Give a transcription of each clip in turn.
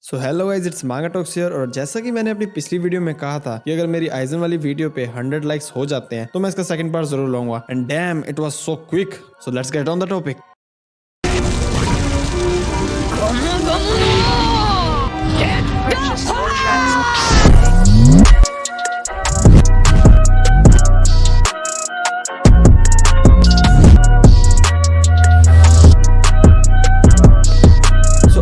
So hello guys, it's मांगा talks here. और जैसा कि मैंने अपनी पिछली वीडियो में कहा था कि अगर मेरी आइजन वाली वीडियो पे 100 लाइक्स हो जाते हैं तो मैं इसका सेकंड पार्ट जरूर लाऊंगा। And dam, it was so quick. So let's get on the topic.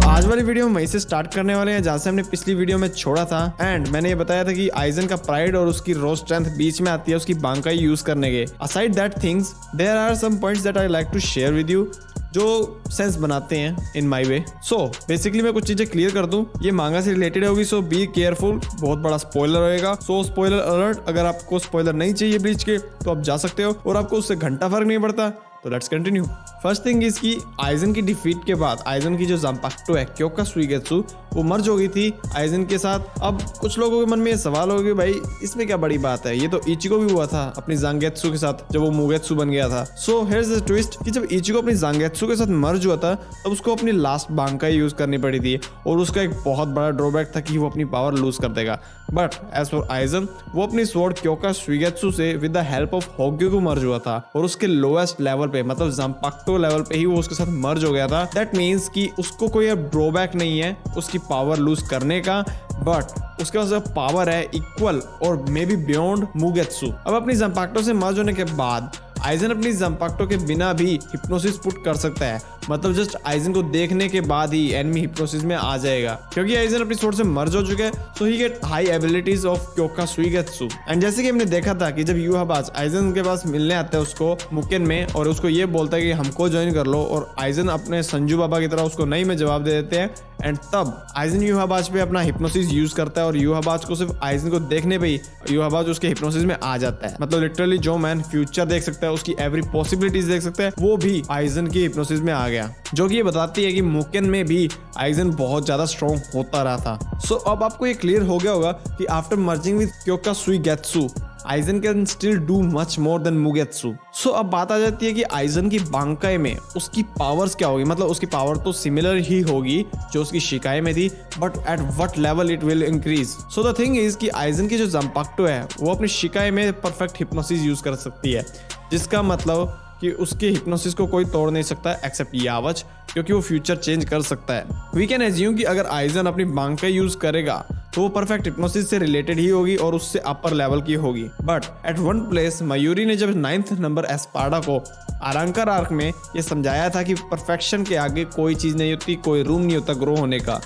आज वाली वीडियो हम वहीं से स्टार्ट करने वाले हैं जहां से हमने पिछली वीडियो में छोड़ा था। एंड मैंने ये बताया था कि आइजन का प्राइड और उसकी रो स्ट्रेंथ बीच में आती है उसकी बांकाई यूज करने के। Aside that things there are some points that I like to share with you जो सेंस बनाते हैं इन माई वे। सो बेसिकली मैं कुछ चीजें क्लियर कर दूं, ये मांगा से रिलेटेड होगी, सो बी केयरफुल। बहुत बड़ा स्पॉइलर होएगा, सो स्पॉइलर अलर्ट। अगर आपको स्पॉइलर नहीं चाहिए ब्लीच के तो आप जा सकते हो और आपको उससे घंटा फर्क नहीं पड़ता। तो let's continue. First thing is कि आइजन की डिफीट के बाद आइजन की जो ज़ांपाक्टो है क्योका सुइगेत्सु वो मर्ज हो गई थी आइजन के साथ। अब कुछ लोगों के मन में ये सवाल होगा कि भाई इसमें क्या बड़ी बात है, ये तो इचिको भी हुआ था अपनी ज़ांगेत्सु के साथ जब वो मुगेत्सु बन गया था। सो हियर्स द ट्विस्ट कि जब इचिको अपनी ज़ांगेत्सु के साथ मर्ज हुआ था तब उसको अपनी लास्ट बांकाई यूज करनी पड़ी थी और उसका एक बहुत बड़ा ड्रॉबैक था कि वो अपनी पावर लूज कर देगा। बट एज फॉर आइजन वो अपनी स्वॉर्ड क्योका सुइगेत्सु से विद द हेल्प ऑफ होग्योकु मर्ज हुआ था और उसके लोएस्ट लेवल पे मतलब ज़ांपाक्टो लेवल पे ही वो उसके साथ मर्ज हो गया था। दैट मीन्स कि उसको कोई अब ड्रॉबैक नहीं है उसकी पावर लूज करने का, बट उसके पास पावर है इक्वल और मे बी बियॉन्ड मुगेत्सु। अब अपनी ज़ांपाक्टो से मर्ज होने के बाद आइजन अपनी ज़ांपाक्टो के बिना भी हिप्नोसिस पुट कर सकता है, मतलब जस्ट आइजन को देखने के बाद ही एनिमी हिप्नोसिस में आ जाएगा क्योंकि आइजन अपनी स्वॉर्ड से मर्ज हो चुका है। So he get high abilities of Kyoka Suigetsu. And जैसे कि हमने देखा था कि जब युहाबाज आइजन के पास मिलने आता है उसको मुकेन में और उसको ये बोलता है कि हमको ज्वाइन कर लो और आइजन अपने संजू बाबा की तरह उसको नहीं में जवाब दे देते हैं। एंड तब आइजन युहाबाज पे अपना हिप्नोसिस यूज करता है और युहाबाज को सिर्फ आइजन को देखने पे ही युहाबाज उसके हिप्नोसिस में आ जाता है। मतलब लिटरली जो मैन फ्यूचर देख सकता है, उसकी एवरी पॉसिबिलिटीज देख सकता है, वो भी आइजन की हिप्नोसिस में आ गया, जो कि ये बताती है कि मुकेन में भी आइजन बहुत ज्यादा स्ट्रॉन्ग होता रहा था। सो अब आपको ये क्लियर हो गया होगा कि after merging with Kyoka Suigetsu Aizen can still do much more than Mugetsu. So अब बात आ जाती है कि आइजन की बांकाई में उसकी पावर्स क्या होगी। मतलब उसकी पावर तो सिमिलर ही होगी जो उसकी शिकाई में थी, but at what level it will increase. So the thing is कि आइजन की जो ज़ांपाक्टो है वो अपनी शिकाई में परफेक्ट हिप्नोसिस यूज कर सकती है, जिसका मतलब कि उसके हिप्नोसिस को कोई तोड़ नहीं सकता एक्सेप्ट यावच, क्योंकि वो फ्यूचर चेंज कर सकता है। वी कैन एज्यूम कि अगर आइजन अपनी बांकाई यूज करेगा तो वो परफेक्ट हिप्नोसिस से रिलेटेड ही होगी और उससे अपर लेवल की होगी। But at one place Mayuri ने जब 9th नंबर एस्पार्डा को आरंकर आर्क में ये समझाया था कि परफेक्शन के आगे कोई चीज़ नहीं होती, कोई रूम नहीं होता ग्रो होने का।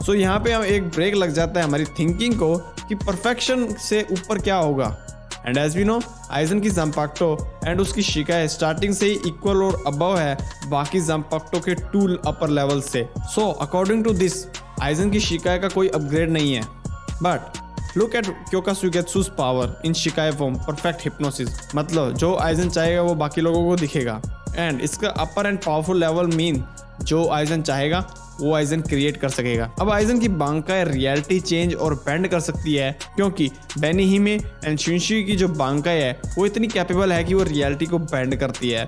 सो यहाँ पे हम एक ब्रेक लग जाता है हमारी थिंकिंग को कि परफेक्शन से ऊपर क्या होगा। And as we know Aizen की ज़ांपाक्टो एंड उसकी शिकाई स्टार्टिंग से ही इक्वल और अबव है बाकी ज़ांपाक्टो के 2 अपर लेवल से। So according to this Aizen की शिकाई का कोई अपग्रेड नहीं है। But look at Kyoka Suigetsu's power in शिकाई फॉर्म परफेक्ट हिप्नोसिस। मतलब जो आइजन चाहेगा वो बाकी लोगों को दिखेगा। एंड इसका अपर एंड पावरफुल लेवल मीन जो आइजन चाहेगा वो आइजन क्रिएट कर सकेगा। अब आइजन की बांकाई रियलिटी चेंज और बेंड कर सकती है क्योंकि बेनिहिमे एंड शिनशी की जो बांकाई है वो इतनी कैपेबल है कि वो रियलिटी को बेंड करती है।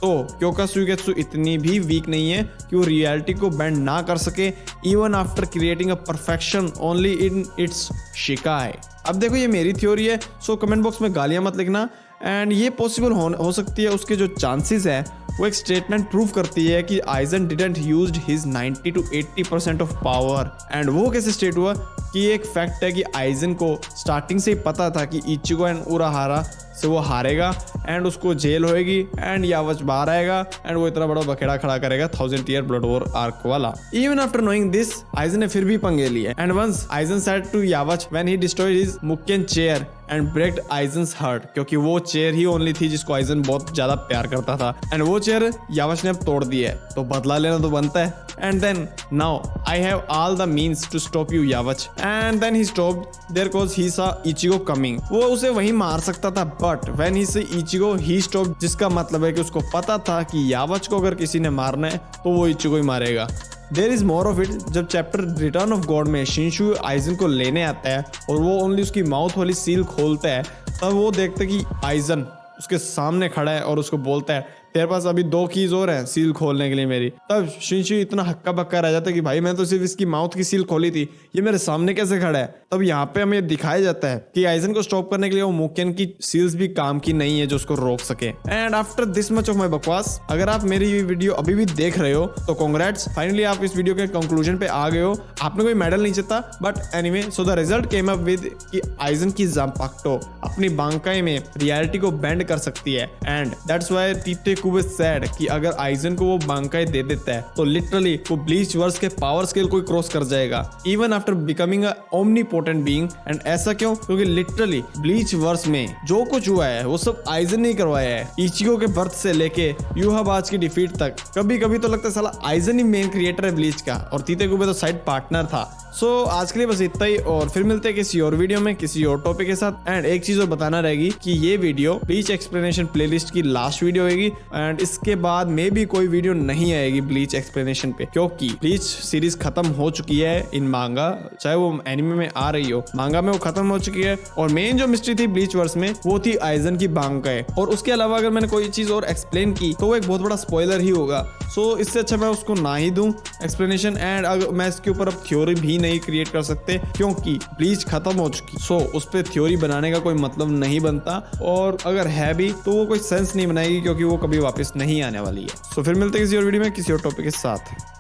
तो क्योका सुइगेत्सु इतनी भी वीक नहीं है कि वो रियलिटी को बेंड ना कर सके even after creating a perfection only in its शिकाई। अब देखो ये मेरी थ्योरी है, सो कमेंट बॉक्स में गालियां मत लिखना। एंड ये पॉसिबल हो सकती है, उसके जो चांसेस है वो एक स्टेटमेंट प्रूव करती है कि eigen didn't used his 90 to 80% of power. And वो कैसे स्टेट हुआ कि एक फैक्ट है कि आइजन को स्टार्टिंग से ही पता था कि इचिगो एंड उराहारा से वो हारेगा एंड उसको जेल होएगी एंड यावच बाहर आएगा एंड वो इतना बड़ा बखेड़ा खड़ा करेगा 1000 ईयर ब्लड वॉर आर्क वाला। Even after knowing this Aizen ने फिर भी पंगे लिए। And once Aizen said to Yhwach when he destroyed his Muken chair and breaked Aizen's heart, क्योंकि वो चेयर ही ओनली थी जिसको आइजन बहुत ज्यादा प्यार करता था एंड वो चेयर यावच ने अब तोड़ दी है, तो बदला लेना तो बनता है। And then now I have all the means to stop you यावच। And then he stopped there cause he सा इचिगो कमिंग। वो उसे वहीं मार सकता था बट व्हेन ही से इचिगो ही स्टॉप्ड, जिसका मतलब है कि उसको पता था कि यावच को अगर किसी ने मारना है तो वो इचिगो ही मारेगा। There is more of it. जब चैप्टर रिटर्न ऑफ गॉड में शिनशु आइजन को लेने आता है और वो ओनली उसकी माउथ वाली सील खोलता है तब वो देखता है कि आइजन उसके सामने खड़ा है और उसको बोलता है तेरे पास अभी 2 कीज और हैं सील खोलने के लिए मेरी। तब शिनची इतना हक्का बक्का रह जाता है कि भाई मैं तो सिर्फ इसकी माउथ की सील खोली थी, ये मेरे सामने कैसे खड़ा है। तब यहाँ पे हमें दिखाया जाता है कि आइजन को स्टॉप करने के लिए वो मुकेन की सील्स भी काम की नहीं है जो उसको रोक सके। And after this much of my बकवास, अगर आप मेरी ये वीडियो अभी भी देख रहे हो तो कांग्रेट्स, फाइनली आप इस वीडियो के कंक्लूजन पे आ गए हो। आपने कोई मेडल नहीं जीता, but anyway so the result came up with कि आइजन की ज़ांपाक्टो अपनी बांकाई में रियलिटी को बेंड कर सकती है। एंड दैट्स व्हाई टीटे कुबे सेड कि अगर आइजन को वो बांकाई दे देता है तो लिटरली वो ब्लीच वर्स के पावर स्केल को क्रॉस कर जाएगा, even after becoming a omnipotent being. And ऐसा क्यों? क्योंकि लिटरली ब्लीच वर्स में जो कुछ हुआ है वो सब आइजन ने करवाया है। इचिगो के बर्थ से लेके यूहाबाज की डिफीट तक कभी कभी तो लगता है साला आइजन ही मेन क्रिएटर है ब्लीच का, और तीते कुबे तो साइड पार्टनर था। सो आज के लिए बस इतना ही, और फिर मिलते हैं किसी और वीडियो में किसी और टॉपिक के साथ। एंड एक चीज और बताना रहेगी कि ये वीडियो ब्लीच एक्सप्लेनेशन प्लेलिस्ट की लास्ट वीडियो होगी, एंड इसके बाद मे भी कोई वीडियो नहीं आएगी ब्लीच एक्सप्लेनेशन पे, क्योंकि ब्लीच सीरीज खत्म हो चुकी है इन मांगा, चाहे वो एनिमे में आ रही हो, मांगा में वो खत्म हो चुकी है। और मेन जो मिस्ट्री थी ब्लीच वर्स में वो थी आइजन की बांकाई, और उसके अलावा अगर मैंने कोई चीज और एक्सप्लेन की तो वो एक बहुत बड़ा स्पॉइलर ही होगा। सो इससे अच्छा मैं उसको ना ही दूं एक्सप्लेनेशन, एंड अगर मैं इसके ऊपर अब थ्योरी भी नहीं क्रिएट कर सकते क्योंकि ब्लीच खत्म हो चुकी। सो उस पर थ्योरी बनाने का कोई मतलब नहीं बनता, और अगर है भी तो वो कोई सेंस नहीं बनाएगी क्योंकि वो कभी वापस नहीं आने वाली है। सो फिर मिलते हैं किसी और वीडियो में किसी और टॉपिक के साथ।